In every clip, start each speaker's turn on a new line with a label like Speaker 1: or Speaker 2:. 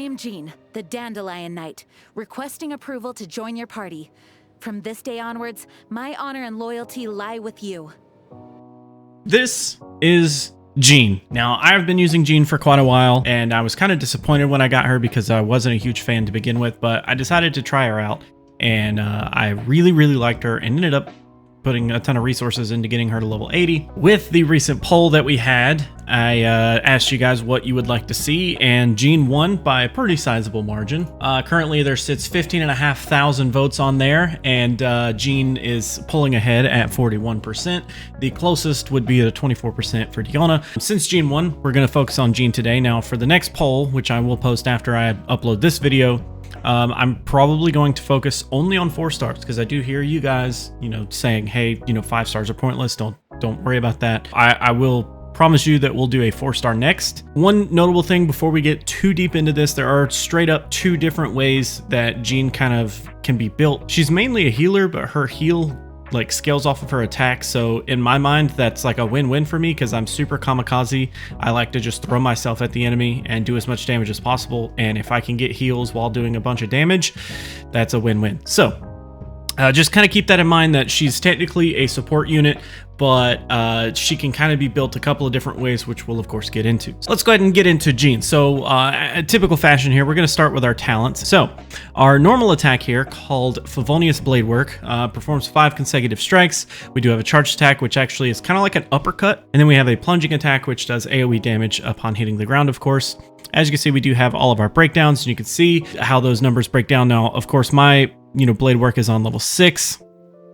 Speaker 1: am Jean, the Dandelion Knight, requesting approval to join your party. From this day onwards, my honor and loyalty lie with you.
Speaker 2: This is Jean. Now, I've been using Jean for quite a while, and I was kind of disappointed when I got her because I wasn't a huge fan to begin with, but I decided to try her out, and I really liked her and ended up putting a ton of resources into getting her to level 80. With the recent poll that we had, I asked you guys what you would like to see, and Jean won by a pretty sizable margin. Currently, there sits 15,500 votes on there, and Jean is pulling ahead at 41%. The closest would be at 24% for Diona. Since Jean won, we're going to focus on Jean today. Now, for the next poll, which I will post after I upload this video, I'm probably going to focus only on 4 stars because I do hear you guys, saying, hey, 5 stars are pointless. Don't worry about that. I will promise you that we'll do a 4-star next. One notable thing before we get too deep into this, there are straight up 2 different ways that Jean kind of can be built. She's mainly a healer, but her heal scales off of her attack, so in my mind that's like a win-win for me because I'm super kamikaze. I like to just throw myself at the enemy and do as much damage as possible, and if I can get heals while doing a bunch of damage, that's a win-win. So just kind of keep that in mind, that she's technically a support unit, but she can kind of be built a couple of different ways, which we'll of course get into. So let's go ahead and get into Jean. So a typical fashion here, we're going to start with our talents. So our normal attack here, called Favonius Blade Work, performs 5 consecutive strikes. We do have a charged attack, which actually is kind of like an uppercut, and then we have a plunging attack, which does AoE damage upon hitting the ground, of course. As you can see, we do have all of our breakdowns, and you can see how those numbers break down. Now, of course, my blade work is on level 6.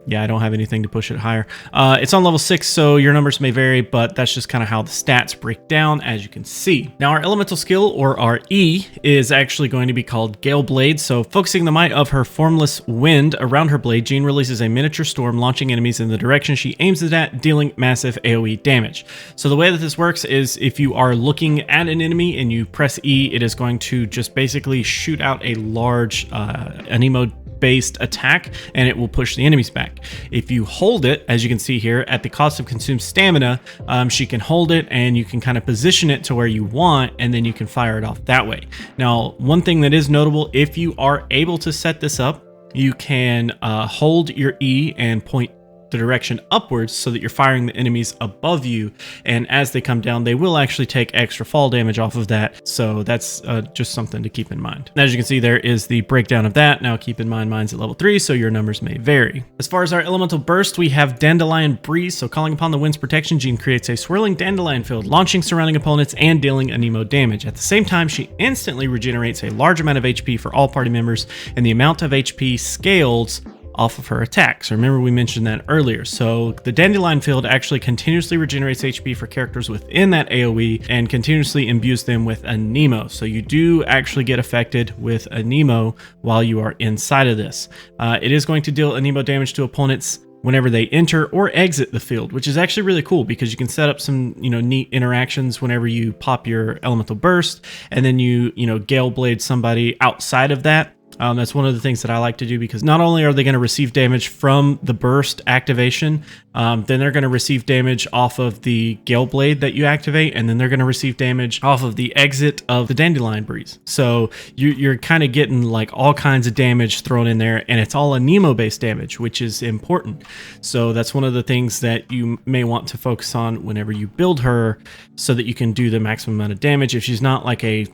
Speaker 2: Yeah, I don't have anything to push it higher. It's on level 6, so your numbers may vary, but that's just kind of how the stats break down, as you can see. Now, our elemental skill, or our E, is actually going to be called Gale Blade. So, focusing the might of her formless wind around her blade, Jean releases a miniature storm, launching enemies in the direction she aims it at, dealing massive AoE damage. So, the way that this works is if you are looking at an enemy and you press E, it is going to just basically shoot out a large anemo based attack, and it will push the enemies back. If you hold it, as you can see here, at the cost of consumed stamina, she can hold it and you can kind of position it to where you want, and then you can fire it off that way. Now, one thing that is notable, if you are able to set this up, you can hold your E and point the direction upwards so that you're firing the enemies above you, and as they come down, they will actually take extra fall damage off of that. So that's just something to keep in mind. As you can see, there is the breakdown of that. Now keep in mind, mine's at level 3, so your numbers may vary. As far as our elemental burst, we have Dandelion Breeze. So calling upon the wind's protection, Jean creates a swirling dandelion field, launching surrounding opponents and dealing anemo damage. At the same time, she instantly regenerates a large amount of HP for all party members, and the amount of HP scales off of her attacks. Remember, we mentioned that earlier. So the Dandelion Field actually continuously regenerates HP for characters within that AoE and continuously imbues them with anemo. So you do actually get affected with anemo while you are inside of this. It is going to deal anemo damage to opponents whenever they enter or exit the field, which is actually really cool because you can set up some neat interactions whenever you pop your elemental burst, and then you Gale Blade somebody outside of that. That's one of the things that I like to do, because not only are they going to receive damage from the burst activation, then they're going to receive damage off of the Gale Blade that you activate, and then they're going to receive damage off of the exit of the Dandelion Breeze. So you're kind of getting like all kinds of damage thrown in there, and it's all anemo based damage, which is important. So that's one of the things that you may want to focus on whenever you build her, so that you can do the maximum amount of damage if she's not like a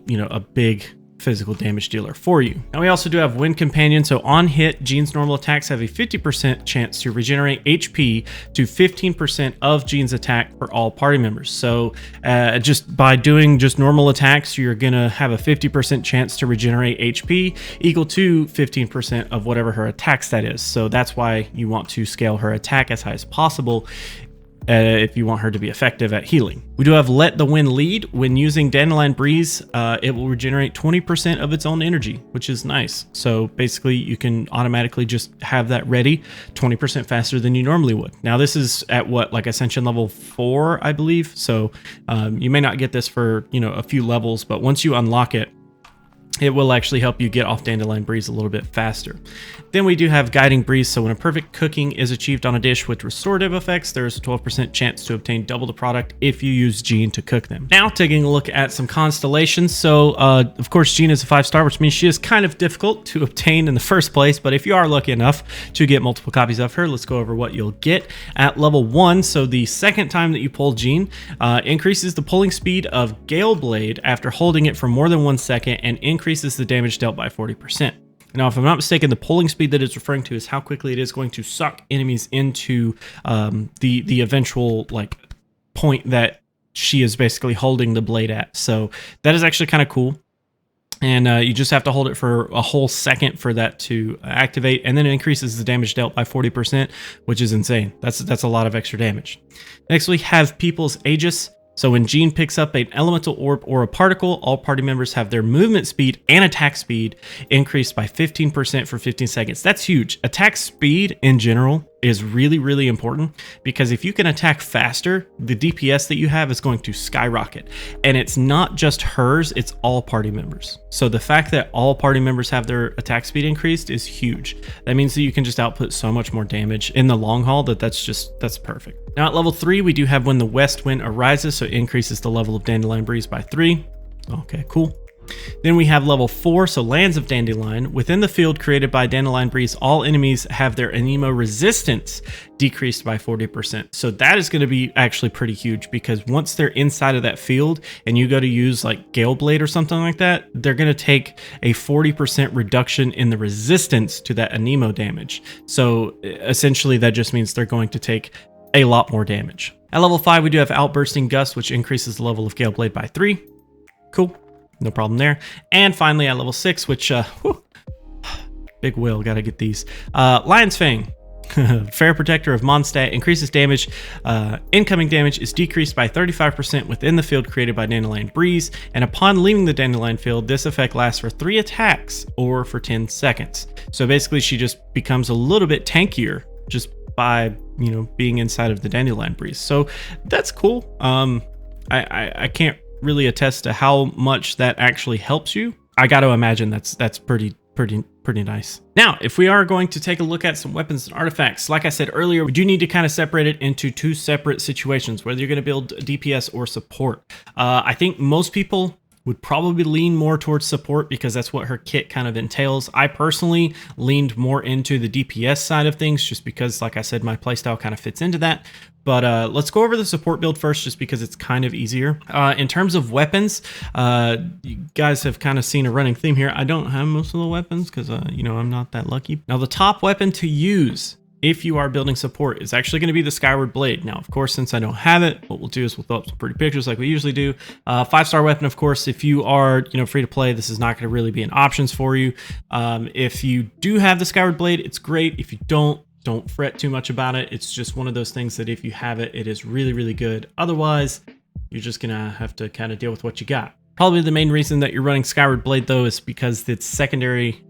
Speaker 2: big physical damage dealer for you. Now we also do have Wind Companion. So on hit, Jean's normal attacks have a 50% chance to regenerate HP to 15% of Jean's attack for all party members. So just by doing just normal attacks, you're gonna have a 50% chance to regenerate HP equal to 15% of whatever her attack stat is. So that's why you want to scale her attack as high as possible if you want her to be effective at healing. We do have Let the Wind Lead. When using Dandelion Breeze, it will regenerate 20% of its own energy, which is nice. So basically you can automatically just have that ready 20% faster than you normally would. Now this is at what, like Ascension level 4, I believe. So you may not get this for, a few levels, but once you unlock it, it will actually help you get off Dandelion Breeze a little bit faster. Then we do have Guiding Breeze, so when a perfect cooking is achieved on a dish with restorative effects, there is a 12% chance to obtain double the product if you use Jean to cook them. Now, taking a look at some constellations. So, of course, Jean is a 5-star, which means she is kind of difficult to obtain in the first place, but if you are lucky enough to get multiple copies of her, let's go over what you'll get. At level 1, so the second time that you pull Jean, increases the pulling speed of Gale Blade after holding it for more than 1 second, and increases the damage dealt by 40%. Now, if I'm not mistaken, the pulling speed that it's referring to is how quickly it is going to suck enemies into the eventual like point that she is basically holding the blade at. So that is actually kind of cool. And you just have to hold it for a whole second for that to activate, and then it increases the damage dealt by 40%, which is insane. That's a lot of extra damage. Next, we have People's Aegis. So when Jean picks up an elemental orb or a particle, all party members have their movement speed and attack speed increased by 15% for 15 seconds. That's huge. Attack speed in general is really, really important, because if you can attack faster, the DPS that you have is going to skyrocket. And it's not just hers, it's all party members. So the fact that all party members have their attack speed increased is huge. That means that you can just output so much more damage in the long haul that's perfect. Now at level 3, we do have When the West Wind Arises, so it increases the level of Dandelion Breeze by 3. Okay, cool. Then we have level 4, so Lands of Dandelion. Within the field created by Dandelion Breeze, all enemies have their anemo resistance decreased by 40%. So that is going to be actually pretty huge, because once they're inside of that field and you go to use like Gale Blade or something like that, they're going to take a 40% reduction in the resistance to that anemo damage. So essentially that just means they're going to take a lot more damage. At level 5, we do have Outbursting Gust, which increases the level of Gale Blade by 3. Cool. No problem there. And finally at level 6, which, big whale, gotta get these. Lion's Fang. Fair Protector of Mondstadt increases damage. Incoming damage is decreased by 35% within the field created by Dandelion Breeze, and upon leaving the Dandelion field, this effect lasts for 3 attacks or for 10 seconds. So basically she just becomes a little bit tankier just by, you know, being inside of the Dandelion Breeze. So that's cool. I can't really attest to how much that actually helps you. I got to imagine that's pretty nice. Now, if we are going to take a look at some weapons and artifacts, like I said earlier, we do need to kind of separate it into 2 separate situations, whether you're going to build DPS or support. I think most people would probably lean more towards support, because that's what her kit kind of entails. I personally leaned more into the DPS side of things, just because, like I said, my playstyle kind of fits into that. But let's go over the support build first, just because it's kind of easier. In terms of weapons, you guys have kind of seen a running theme here. I don't have most of the weapons because, you know, I'm not that lucky. Now, the top weapon to use if you are building support is actually going to be the Skyward Blade. Now, of course, since I don't have it, what we'll do is we'll throw up some pretty pictures like we usually do. 5-star weapon, of course. If you are, you know, free to play, this is not going to really be an options for you. If you do have the Skyward Blade, it's great. If you don't fret too much about it. It's just one of those things that if you have it, it is really, really good. Otherwise, you're just gonna have to kind of deal with what you got. Probably the main reason that you're running Skyward Blade, though, is because its secondary,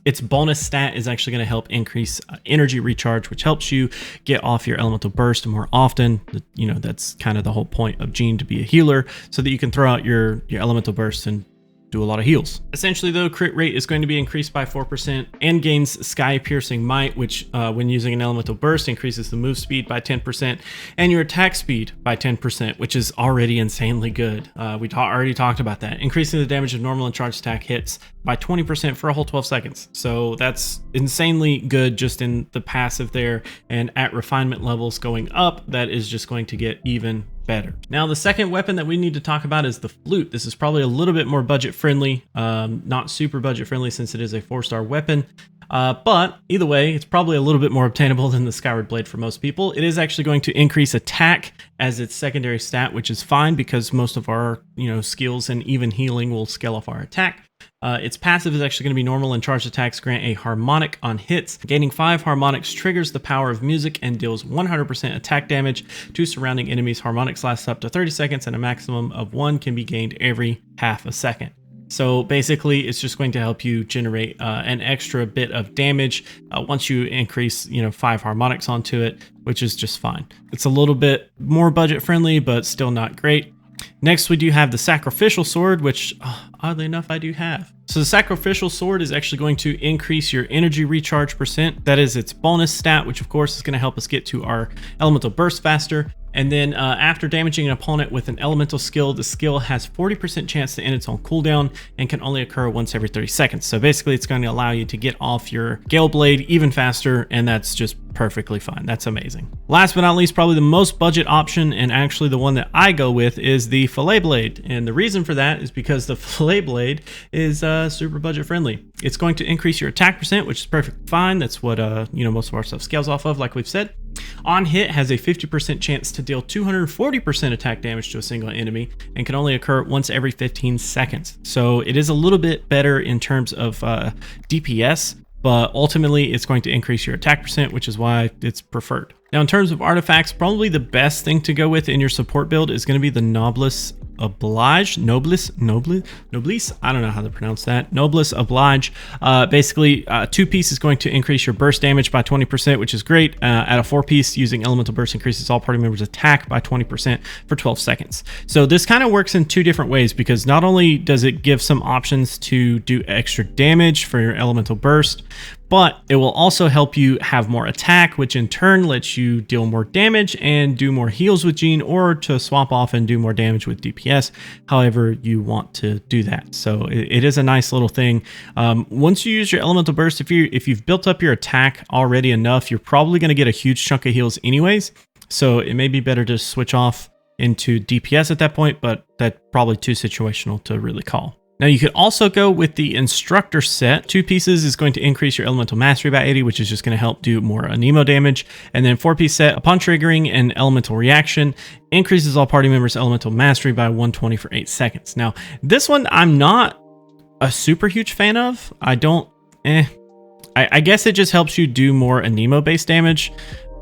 Speaker 2: its bonus stat is actually going to help increase energy recharge, which helps you get off your elemental burst more often. You know, that's kind of the whole point of Jean, to be a healer, so that you can throw out your elemental burst and do a lot of heals. Essentially, though, crit rate is going to be increased by 4% and gains Sky Piercing Might, which when using an elemental burst increases the move speed by 10% and your attack speed by 10%, which is already insanely good. We already talked about that. Increasing the damage of normal and charged attack hits by 20% for a whole 12 seconds. So that's insanely good just in the passive there, and at refinement levels going up, that is just going to get even better. Now, the second weapon that we need to talk about is the flute. This is probably a little bit more budget friendly, not super budget friendly since it is a 4-star weapon. But either way, it's probably a little bit more obtainable than the Skyward Blade for most people. It is actually going to increase attack as its secondary stat, which is fine because most of our, skills and even healing will scale off our attack. Its passive is actually going to be normal, and charged attacks grant a harmonic on hits. Gaining 5 harmonics triggers the power of music and deals 100% attack damage to surrounding enemies. Harmonics lasts up to 30 seconds, and a maximum of 1 can be gained every half a second. So basically, it's just going to help you generate an extra bit of damage once you increase, 5 harmonics onto it, which is just fine. It's a little bit more budget friendly, but still not great. Next, we do have the Sacrificial Sword, which oddly enough, I do have. So the Sacrificial Sword is actually going to increase your energy recharge percent. That is its bonus stat, which of course is going to help us get to our elemental burst faster. And then after damaging an opponent with an elemental skill, the skill has 40% chance to end its own cooldown and can only occur once every 30 seconds. So basically it's going to allow you to get off your Gale Blade even faster, and that's just perfectly fine. That's amazing. Last but not least, probably the most budget option, and actually the one that I go with, is the Fillet Blade. And the reason for that is because the Fillet Blade is super budget friendly. It's going to increase your attack percent, which is perfectly fine. That's what most of our stuff scales off of, like we've said. On hit, has a 50% chance to deal 240% attack damage to a single enemy and can only occur once every 15 seconds. So it is a little bit better in terms of DPS, but ultimately it's going to increase your attack percent, which is why it's preferred. Now, in terms of artifacts, probably the best thing to go with in your support build is going to be the Noblesse Oblige, Noblesse, I don't know how to pronounce that. Noblesse Oblige. Basically, 2-piece is going to increase your burst damage by 20%, which is great. At a 4-piece, using elemental burst increases all party members' attack by 20% for 12 seconds. So this kind of works in two different ways, because not only does it give some options to do extra damage for your elemental burst, but it will also help you have more attack, which in turn lets you deal more damage and do more heals with Jean, or to swap off and do more damage with DPS, however you want to do that. So it is a nice little thing. Once you use your elemental burst, if you've built up your attack already enough, you're probably going to get a huge chunk of heals anyways. So it may be better to switch off into DPS at that point, but that's probably too situational to really call. Now, you could also go with the Instructor set. 2 pieces is going to increase your Elemental Mastery by 80, which is just going to help do more Anemo damage. And then 4-piece set, upon triggering an Elemental Reaction, increases all party members' Elemental Mastery by 120 for 8 seconds. Now, this one I'm not a super huge fan of. I guess it just helps you do more Anemo-based damage,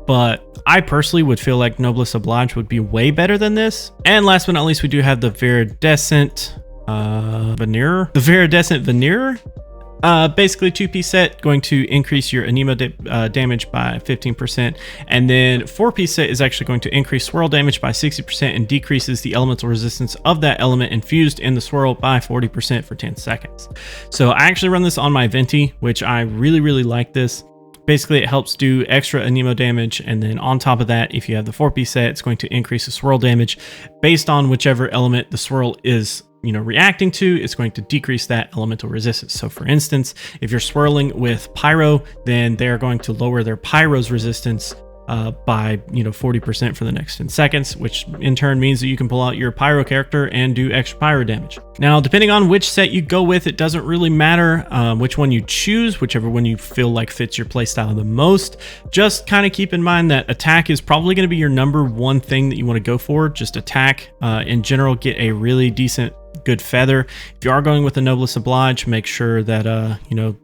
Speaker 2: but I personally would feel like Noblesse Oblige would be way better than this. And last but not least, we do have the Viridescent Veneer. The Viridescent Veneer. Basically 2-piece set, going to increase your Anemo damage by 15%, and then 4-piece set is actually going to increase swirl damage by 60% and decreases the elemental resistance of that element infused in the swirl by 40% for 10 seconds. So I actually run this on my Venti, which I really like this. Basically, it helps do extra Anemo damage, and then on top of that, if you have the 4-piece set, it's going to increase the swirl damage based on whichever element the swirl is reacting to. It's going to decrease that elemental resistance. So for instance, if you're swirling with Pyro, then they're going to lower their Pyro's resistance by 40% for the next 10 seconds, which in turn means that you can pull out your Pyro character and do extra Pyro damage. Now, depending on which set you go with, it doesn't really matter which one you choose, whichever one you feel like fits your playstyle the most. Just kind of keep in mind that attack is probably going to be your number one thing that you want to go for. Just attack. In general, get a really decent good feather. If you are going with a Noblesse Oblige, make sure that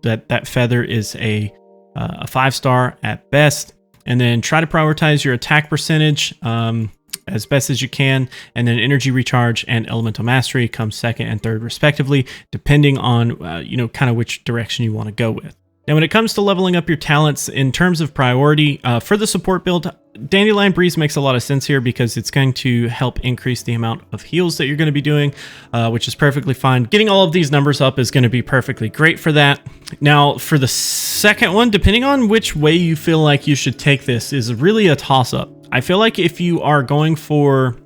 Speaker 2: that feather is a 5-star at best, and then try to prioritize your attack percentage as best as you can, and then energy recharge and elemental mastery comes second and third respectively, depending on kind of which direction you want to go with. Now, when it comes to leveling up your talents in terms of priority for the support build, Dandelion Breeze makes a lot of sense here because it's going to help increase the amount of heals that you're going to be doing, which is perfectly fine. Getting all of these numbers up is going to be perfectly great for that. Now, for the second one, depending on which way you feel like you should take this, is really a toss-up. I feel like if you are going for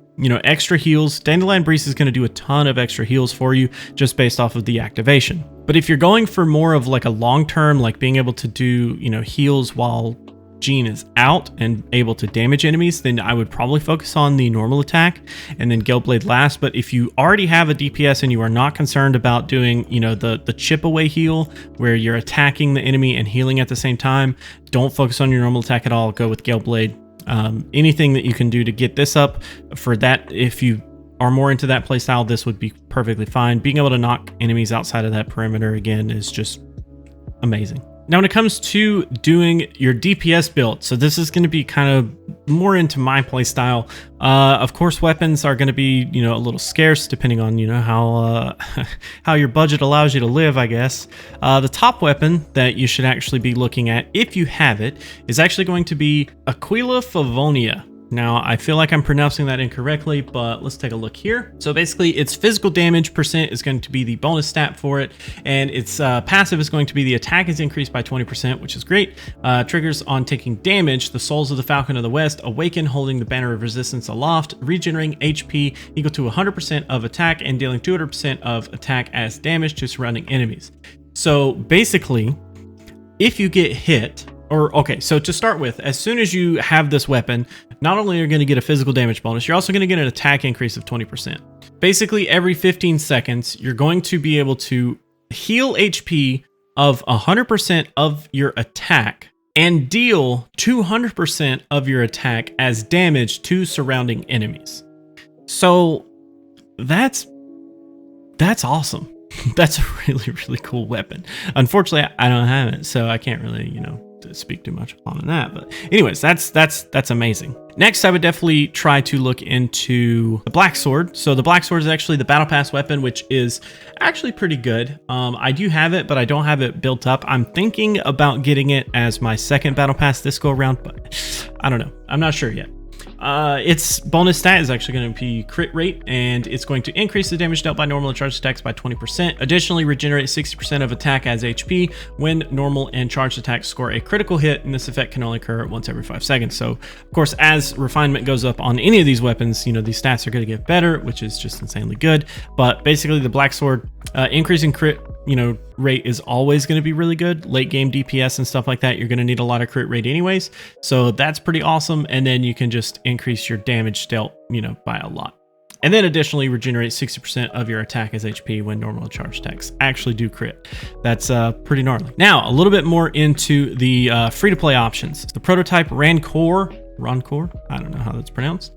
Speaker 2: extra heals, Dandelion Breeze is going to do a ton of extra heals for you just based off of the activation. But if you're going for more of like a long-term, like being able to do, heals while Jean is out and able to damage enemies, then I would probably focus on the normal attack and then Gale Blade last. But if you already have a DPS and you are not concerned about doing, the chip away heal where you're attacking the enemy and healing at the same time, don't focus on your normal attack at all. Go with Gale Blade. Anything that you can do to get this up for that, if you are more into that playstyle, this would be perfectly fine. Being able to knock enemies outside of that perimeter again is just amazing. Now, when it comes to doing your DPS build, so this is going to be kind of more into my playstyle. Of course, weapons are going to be, a little scarce depending on, how your budget allows you to live, I guess. The top weapon that you should actually be looking at, if you have it, is actually going to be Aquila Favonia. Now, I feel like I'm pronouncing that incorrectly, but let's take a look here. So basically, its physical damage percent is going to be the bonus stat for it, and its passive is going to be the attack is increased by 20%, which is great. Triggers on taking damage, the Souls of the Falcon of the West awaken, holding the banner of resistance aloft, regenerating HP equal to 100% of attack, and dealing 200% of attack as damage to surrounding enemies. So basically, if you get hit, so to start with, as soon as you have this weapon, not only are you going to get a physical damage bonus, you're also going to get an attack increase of 20%. Basically, every 15 seconds, you're going to be able to heal HP of 100% of your attack and deal 200% of your attack as damage to surrounding enemies. So that's awesome. That's a really, really cool weapon. Unfortunately, I don't have it, so I can't really, to speak too much on that. But anyways, that's amazing. Next, I would definitely try to look into the Black Sword. So the Black Sword is actually the Battle Pass weapon, which is actually pretty good. I do have it, but I don't have it built up. I'm thinking about getting it as my second Battle Pass this go around, but I don't know. I'm not sure yet. Its bonus stat is actually going to be crit rate, and it's going to increase the damage dealt by normal and charged attacks by 20%. Additionally, regenerate 60% of attack as HP when normal and charged attacks score a critical hit, and this effect can only occur once every 5 seconds. So, of course, as refinement goes up on any of these weapons, these stats are going to get better, which is just insanely good. But basically, the Black Sword increasing crit rate is always going to be really good. Late game DPS and stuff like that, you're going to need a lot of crit rate anyways. So that's pretty awesome. And then you can just increase your damage dealt, by a lot. And then additionally regenerate 60% of your attack as HP when normal charge attacks actually do crit. That's pretty gnarly. Now, a little bit more into the free-to-play options. The prototype Rancor, I don't know how that's pronounced.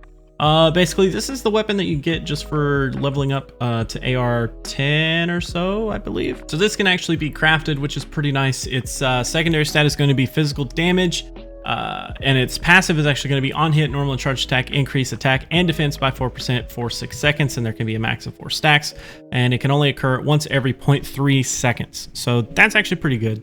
Speaker 2: Basically, this is the weapon that you get just for leveling up to AR 10 or so, I believe. So this can actually be crafted, which is pretty nice. Its secondary stat is going to be physical damage, and its passive is actually going to be on hit, normal and charged attack, increase attack and defense by 4% for 6 seconds, and there can be a max of 4 stacks, and it can only occur once every 0.3 seconds. So that's actually pretty good.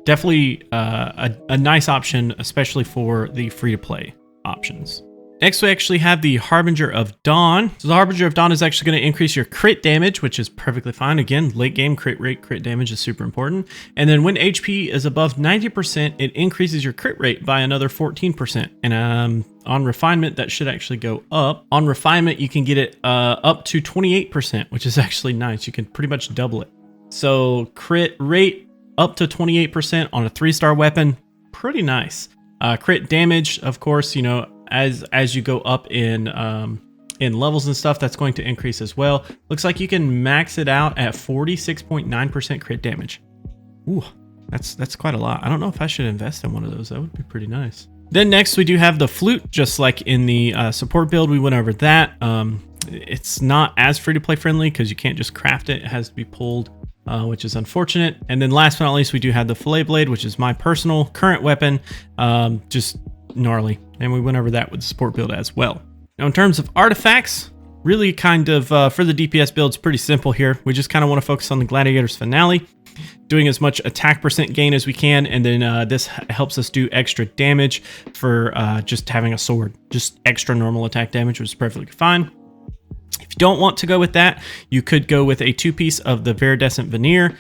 Speaker 2: Definitely a nice option, especially for the free-to-play options. Next, we actually have the Harbinger of Dawn. So the Harbinger of Dawn is actually going to increase your crit damage, which is perfectly fine. Again, late game crit rate, crit damage is super important. And then when HP is above 90%, it increases your crit rate by another 14%. And on refinement, that should actually go up. On refinement, you can get it up to 28%, which is actually nice. You can pretty much double it. So crit rate up to 28% on a 3-star weapon, pretty nice. Crit damage, of course, as you go up in levels and stuff, that's going to increase as well. Looks like you can max it out at 46.9% crit damage. Ooh, that's quite a lot. I don't know if I should invest in one of those. That would be pretty nice. Then next we do have the flute, just like in the support build. We went over that. It's not as free-to-play friendly because you can't just craft it. It has to be pulled, which is unfortunate. And then last but not least, we do have the fillet blade, which is my personal current weapon. Just gnarly, and we went over that with the support build as well. Now, in terms of artifacts, really kind of for the DPS builds, pretty simple here. We just kind of want to focus on the Gladiator's Finale, doing as much attack percent gain as we can, and then this helps us do extra damage for just having a sword, just extra normal attack damage, which is perfectly fine. If you don't want to go with that, you could go with a 2-piece of the Viridescent Veneer,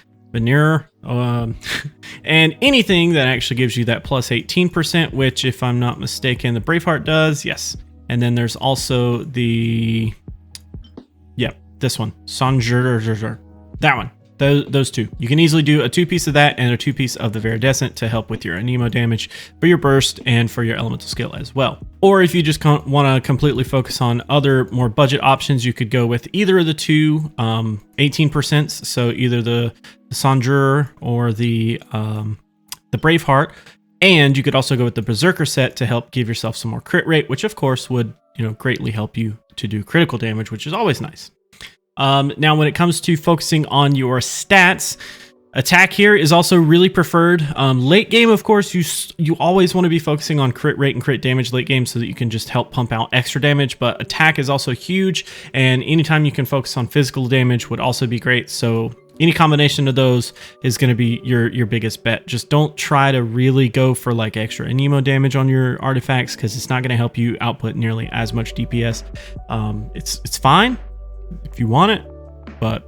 Speaker 2: and anything that actually gives you that plus 18%, which, if I'm not mistaken, the Braveheart does. Yes. And then there's also the, this one, Sanjur, that one. Those two. You can easily do a 2-piece of that and a 2-piece of the Viridescent to help with your Anemo damage for your burst and for your elemental skill as well. Or if you just want to completely focus on other more budget options, you could go with either of the two 18%. So either the Sanjur or the Braveheart. And you could also go with the Berserker set to help give yourself some more crit rate, which of course would greatly help you to do critical damage, which is always nice. Now, when it comes to focusing on your stats, attack here is also really preferred. Late game, of course, you always want to be focusing on crit rate and crit damage late game so that you can just help pump out extra damage, but attack is also huge, and anytime you can focus on physical damage would also be great. So any combination of those is going to be your biggest bet. Just don't try to really go for like extra anemo damage on your artifacts, because it's not going to help you output nearly as much DPS. It's fine if you want it, but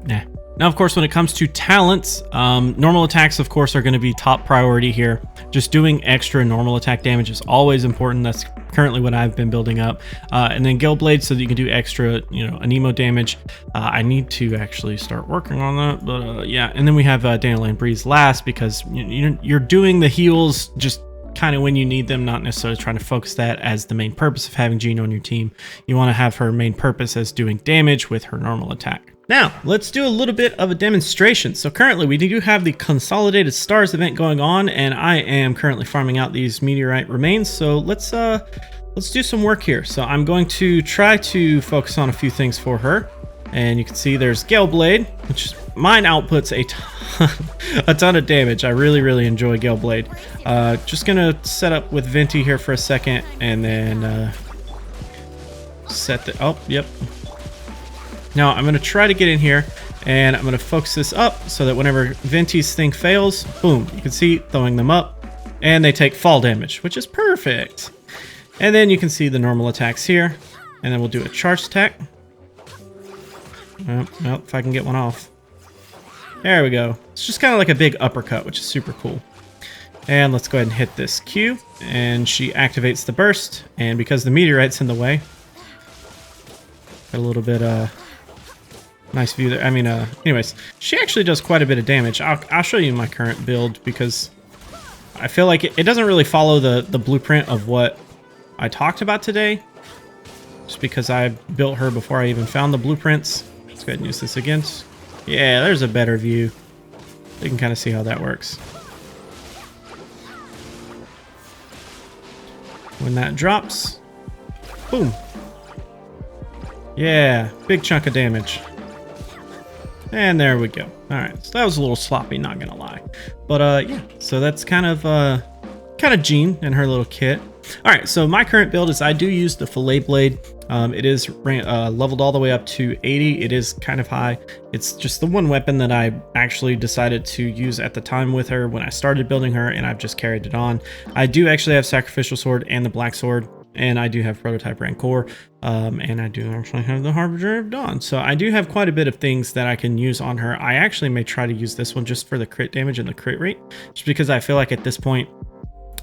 Speaker 2: nah. Now, of course, when it comes to talents, normal attacks, of course, are going to be top priority here. Just doing extra normal attack damage is always important. That's currently what I've been building up. And then Gale Blade, so that you can do extra, anemo damage. I need to actually start working on that, but yeah. And then we have Dandelion Breeze last, because you're doing the heals just kind of when you need them, not necessarily trying to focus that as the main purpose of having Jean on your team. You want to have her main purpose as doing damage with her normal attack. Now, let's do a little bit of a demonstration. So currently we do have the Consolidated Stars event going on, and I am currently farming out these meteorite remains. So let's do some work here. So I'm going to try to focus on a few things for her. And you can see there's Gale Blade, which mine outputs a ton of damage. I really enjoy Gale Blade. Just gonna set up with Venti here for a second, and then set the, oh, yep. Now I'm going to try to get in here, and I'm going to focus this up so that whenever Venti's thing fails, boom, you can see throwing them up, and they take fall damage, which is perfect. And then you can see the normal attacks here, and then we'll do a charge attack. Well, if I can get one off. There we go. It's just kind of like a big uppercut, which is super cool. And let's go ahead and hit this Q, and she activates the burst, and because the meteorite's in the way, got a little bit nice view there. I mean, anyways, she actually does quite a bit of damage. I'll show you my current build, because I feel like it doesn't really follow the blueprint of what I talked about today, just because I built her before I even found the blueprints. Let's go ahead and use this again. Yeah, there's a better view. You can kind of see how that works. When that drops, boom. Yeah, big chunk of damage. And there we go. All right, so that was a little sloppy, not gonna lie. But yeah, so that's kind of Jean and her little kit. All right, so my current build is I do use the Fillet Blade. It is leveled all the way up to 80. It is kind of high. It's just the one weapon that I actually decided to use at the time with her when I started building her, and I've just carried it on. I do actually have Sacrificial Sword and the Black Sword, and I do have Prototype Rancor, and I do actually have the Harbinger of Dawn. So I do have quite a bit of things that I can use on her. I actually may try to use this one just for the crit damage and the crit rate, just because I feel like at this point,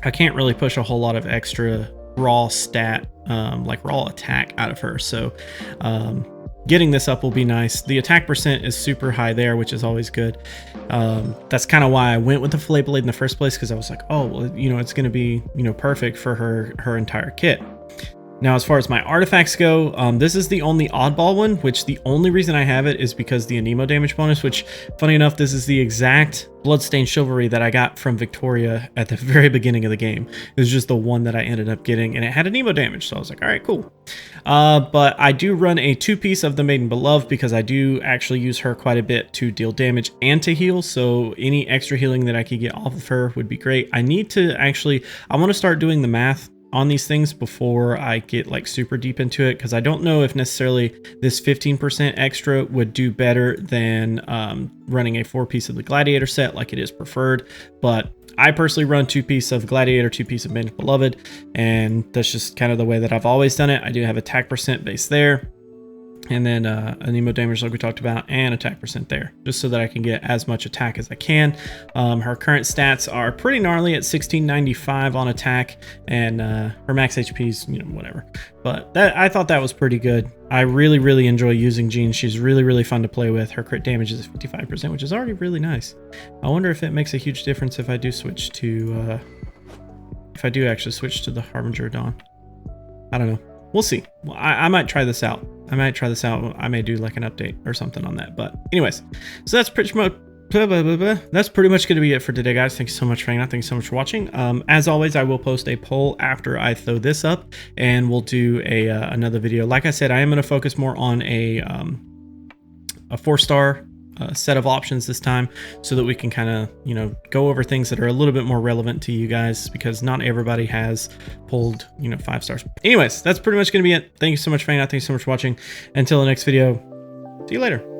Speaker 2: I can't really push a whole lot of extra raw stat, like raw attack out of her. So getting this up will be nice. The attack percent is super high there, which is always good. That's kind of why I went with the Fillet Blade in the first place, because I was like, oh, well, it's going to be, perfect for her entire kit. Now, as far as my artifacts go, this is the only oddball one, which the only reason I have it is because the anemo damage bonus, which, funny enough, this is the exact Bloodstained Chivalry that I got from Victoria at the very beginning of the game. It was just the one that I ended up getting, and it had anemo damage, so I was like, all right, cool. But I do run a 2-piece of the Maiden Beloved, because I do actually use her quite a bit to deal damage and to heal, so any extra healing that I could get off of her would be great. I want to start doing the math on these things before I get like super deep into it, because I don't know if necessarily this 15% extra would do better than running a 4-piece of the Gladiator set like it is preferred. But I personally run 2-piece of Gladiator, 2-piece of Maiden Beloved, and that's just kind of the way that I've always done it. I do have attack percent base there, and then anemo damage like we talked about, and attack percent there, just so that I can get as much attack as I can. Her current stats are pretty gnarly at 1695 on attack, and her max HP is, whatever. But I thought that was pretty good. I really enjoy using Jean. She's really fun to play with. Her crit damage is 55%, which is already really nice. I wonder if it makes a huge difference if I do switch to, if I do actually switch to the Harbinger of Dawn. I don't know. We'll see. Well, I might try this out. I may do like an update or something on that. But anyways, so that's pretty much that's pretty much going to be it for today, guys. Thank you so much for hanging out. Thank you so much for watching. As always, I will post a poll after I throw this up, and we'll do another video. Like I said, I am going to focus more on a 4-star set of options this time, so that we can kind of go over things that are a little bit more relevant to you guys, because not everybody has pulled 5 stars. Anyways, that's pretty much going to be it. Thank you so much for hanging out. Thank you so much for watching. Until the next video, see you later.